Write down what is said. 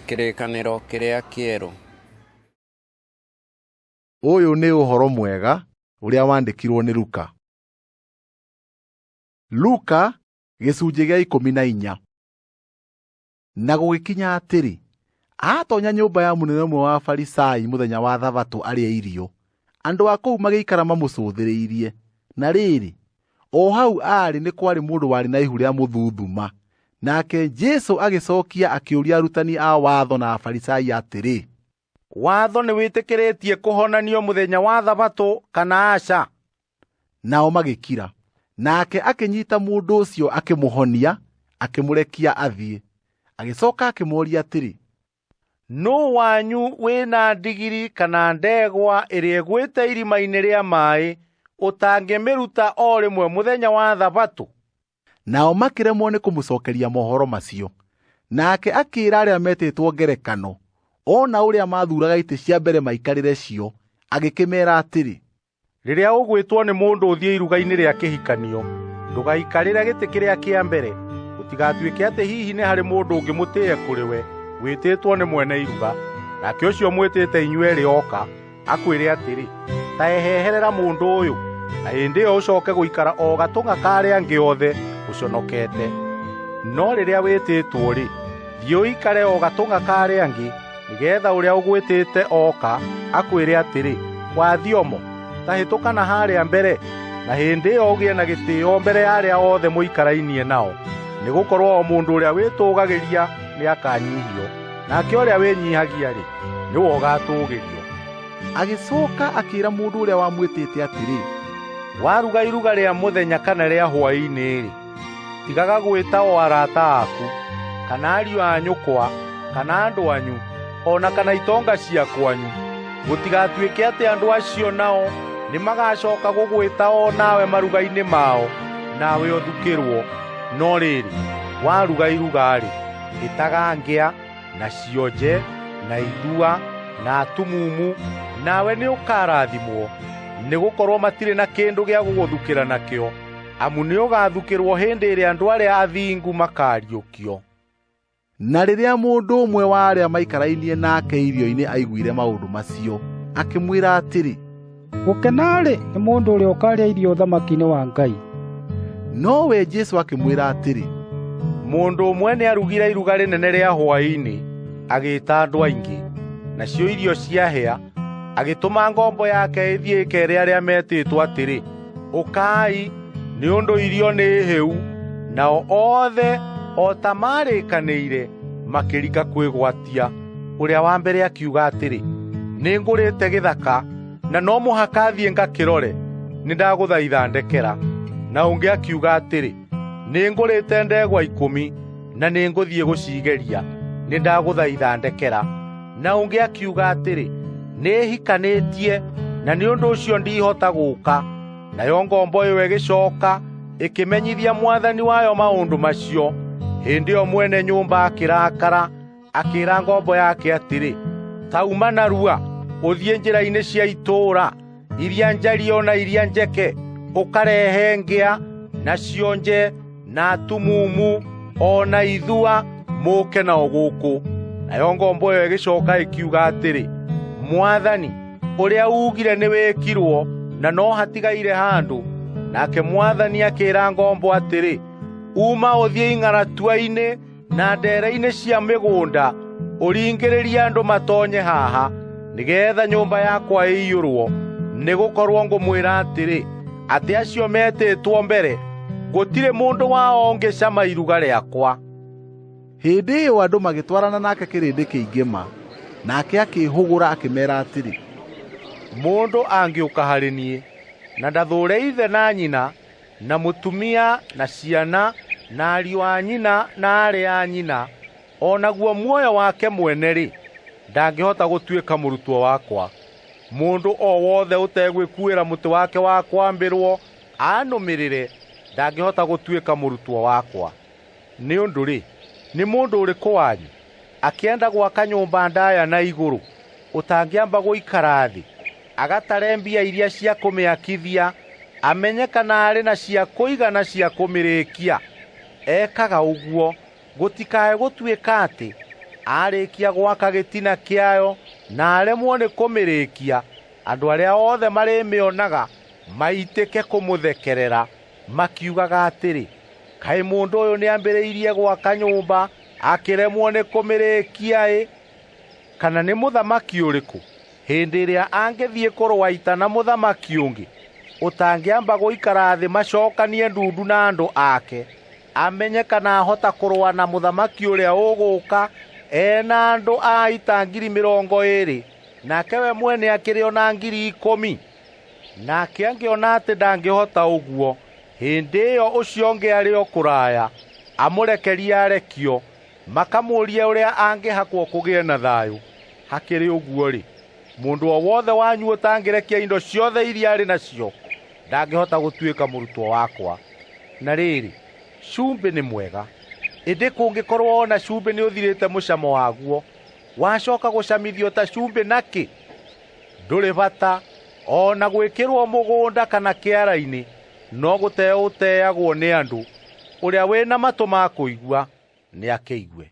Kĩrĩkanĩro kĩrĩa kĩerũ. Ũyũ nĩ ũhoro mwega ũrĩa wandĩkirwo nĩ Luka. Luka gĩcunjĩ gĩa 14. Na gũgĩkinya atĩrĩ, atonya nyũmba ya mũnene ũmwe wa Farisai mũthenya wa Thabatũ arĩa irio, andũ a kũu magĩikara mamũcũthĩrĩirie. Na rĩrĩ, o hau aarĩ nĩ kwarĩ mũndũ warĩ na ihu rĩa mũthuthuma. Nake Jesũ agĩcookia akĩũria arutani a watho na Afarisai atĩrĩ, watho nĩ wĩtĩkĩrĩtie kũhonanio mũthenya wa Thabatũ kana aca? Nao magĩkira. Nake akĩnyiita mũndũ ũcio akĩmũhonia, akĩmũrekia athiĩ. Agĩcooka akĩmooria atĩrĩ, nũ wanyu wĩna ndigiri kana ndegwa ĩrĩa ĩgwĩte irima-inĩ rĩa maaĩ ũtangĩmĩruta o rĩmwe mũthenya wa Thabatũ? Nao makĩremwo nĩ kũmũcokeria mohoro macio. Nake akĩĩra arĩa metĩtwo ngerekano, ona ũrĩa mathuuraga itĩ cia mbere maikarĩre cio, agĩkĩmeera atĩrĩ, rĩrĩa ũgwĩtwo nĩ mũndũ ũthiĩ iruga-inĩ rĩa kĩhikanio, ndũgaikarĩre gĩtĩ kĩrĩa kĩa mbere, gũtigatuĩke atĩ hihi nĩ harĩ mũndũ ũngĩ mũtĩe kũrĩ we wĩtĩtwo nĩ mwene iruga, nake ũcio mwĩtĩte inyuerĩ oka akwĩre atĩrĩ, ta eheherera mũndũ ũyũ, na hĩndĩ ĩyo ũcooke gũikara o gatũng'a karĩa angĩ othe ũconokete. No rĩrĩa wĩtĩtwo-rĩ, thiĩ ũikare o gatũng'a karĩa angĩ, nĩgeetha ũrĩa ũgwĩtĩte oka akwĩre atĩrĩ, wathiomo, ta hĩtũka na harĩa mbere, na hĩndĩ ĩyo ũgĩe na gĩtĩĩo mbere ya arĩa othe mũikarainie nao. Nĩgũkorwo o mũndũ ũrĩa wĩtũũgagĩria nĩakanyiihio, nake ũrĩa wĩnyiihagia-rĩ, nĩwe ũgatũũgĩrio. Agĩcooka akĩĩra mũndũ ũrĩa wamwĩtĩte atĩrĩ, waruga iruga rĩa mũthenya kana rĩa hwaĩ-inĩ-rĩ, tigaga gwĩta o arata aku, kana ariũ a nyũkwa, kana andũ anyu, ona kana itonga cia kwanyu. Gũtigatuĩke atĩ andũ acio nao nĩmagacooka gũgwĩta o nawe maruga-inĩ mao, nawe ũthukĩrwo. No rĩrĩ, waruga iruga-rĩ, ĩtaga ngĩa, na cionje, na ithua, na atumumu, nawe nĩũkarathimwo, nĩgũkorwo matirĩ na kĩndũ gĩa gũgũthukĩra nakĩo, amu nĩũgathukĩrwo hĩndĩ ĩrĩa andũ arĩa athingu makariũkio. Na rĩrĩa mũndũ ũmwe wa arĩa maikarainie nake irio-inĩ aiguire maũndũ macio, akĩmwĩra atĩrĩ, gũkena-rĩ nĩ mũndũ ũrĩa ũkarĩa irio ũthamaki-inĩ wa Ngai. Nowe Jesũ akĩmwĩra atĩrĩ, mũndũ ũmwe nĩarugire iruga rĩnene rĩa hwaĩ-inĩ, agĩĩta andũ aingĩ. Nacio irio ciahĩa, agĩtũma ngombo yake ĩthiĩ ĩkeere arĩa metĩtwo atĩrĩ, ũkai, nĩ ũndũ irio nĩ hĩu. Nao othe o ta marĩkanĩire makĩrika kwĩgwatia. Ũrĩa wa mbere akiuga atĩrĩ, nĩngũrĩte gĩthaka, na no mũhaka thiĩ ngakĩrore, nĩndagũthaitha ndekera. Na ũngĩ akiuga atĩrĩ, nĩngũrĩte ndegwa 10, na nĩngũthiĩ gũciigeria, nĩndagũthaitha ndekera. Na ũngĩ akiuga atĩrĩ, nĩhikanĩtie, na nĩ ũndũ ũcio ndihota gũũka. Nayo ngombo ĩyo ĩgĩcooka ĩkĩmenyithia mwathani wayo maũndũ macio. Hĩndĩ ĩyo mwene nyũmba akĩrakara, akĩĩra ngombo yake atĩrĩ, tauma narua, ũthiĩ njĩra-inĩ cia itũũra, iria njarie na iria njeke, ũkarehe ngĩa, na cionje, na atumumu, o na ithua, mũũke nao gũkũ. Nayo ngombo ĩyo ĩgĩcooka ĩkiuga atĩrĩ, mwathani, ũrĩa ugire nĩ wĩkirwo, na no hatigaire handũ. Nake mwathani akĩĩra ngombo atĩrĩ, uma ũthiĩ ing'aratua-inĩ na ndere-inĩ cia mĩgũnda, ũringĩrĩrie andũ matonye haha, nĩgeetha nyũmba yakwa ĩiyũrwo. Nĩgũkorwo ngũmwĩra atĩrĩ, atĩ acio metĩtwo mbere, gũtirĩ mũndũ wao ũngĩcama iruga rĩakwa. Hĩndĩ ĩyo andũ magĩtwarana nake kĩrĩndĩ kĩingĩ ma, nake akĩĩhũgũra akĩmeera atĩrĩ, mũndũ angĩũka harĩ niĩ, na ndathũũre ithe na nyina, na mũtumia, na ciana, na ariũ a nyina, na aarĩ a nyina, o naguo muoyo wake mwene-rĩ, ndangĩhota gũtuĩka mũrutwo wakwa. Mũndũ o wothe ũtegwĩkuĩra mũtĩ wake wa kwambĩrwo anũmĩrĩre, ndangĩhota gũtuĩka mũrutwo wakwa. Nĩ ũndũ-rĩ, nĩ mũndũ ũrĩkũ wanyu akĩenda gwaka nyũmba ndaaya na igũrũ, ũtangĩamba gũikara thĩ, agatare mbia iria cia kũmĩakithia, amenye kana arĩ na cia kũigana cia kũmĩrĩkia? Ekaga ũguo, gũtikae gũtuĩka atĩ arĩkia gwaka gĩtina kĩayo na aremwo nĩ kũmĩrĩkia, andũ arĩa othe marĩmĩonaga maitĩke kũmũthekerera, makiugaga atĩrĩ, kaĩ mũndũ ũyũ nĩambĩrĩirie gwaka nyũmba akĩremwo nĩ kũmĩrĩkia? Kana nĩ mũthamaki ũrĩkũ hĩndĩ ĩrĩa angĩthiĩ kũrũa ita na mũthamaki ũngĩ ũtangĩamba gũikara thĩ macokanie ndundu na andũ ake, amenye kana ahota kũrũa na mũthamaki ũrĩa ũgũka ena andũ a ita 20,000, nake we mwene akĩrĩ ona 10,000? Nake angĩona atĩ ndangĩhota ũguo, hĩndĩ ĩyo ũcio ũngĩ arĩ o kũraya amũrekerie arekio, makamũũrie ũrĩa angĩhakwo kũgĩe na thayũ. Hakĩrĩ ũguo-rĩ, mũndũ o wothe wanyu ũtangĩrekia indo ciothe iria arĩ nacio ndangĩhota gũtuĩka mũrutwo wakwa. Na rĩrĩ, cumbĩ nĩ mwega, ĩndĩ kũngĩkorwo ona cumbĩ nĩ ũthirĩte mũcamo waguo, wacoka gũcamithio ta cumbĩ nakĩ? Ndũrĩ bata ona gwĩkĩrwo mũgũnda kana kĩara-inĩ, no gũteo ũteagwo nĩ andũ. Ũrĩa wĩna matũ ma kũigua nĩ akĩigue.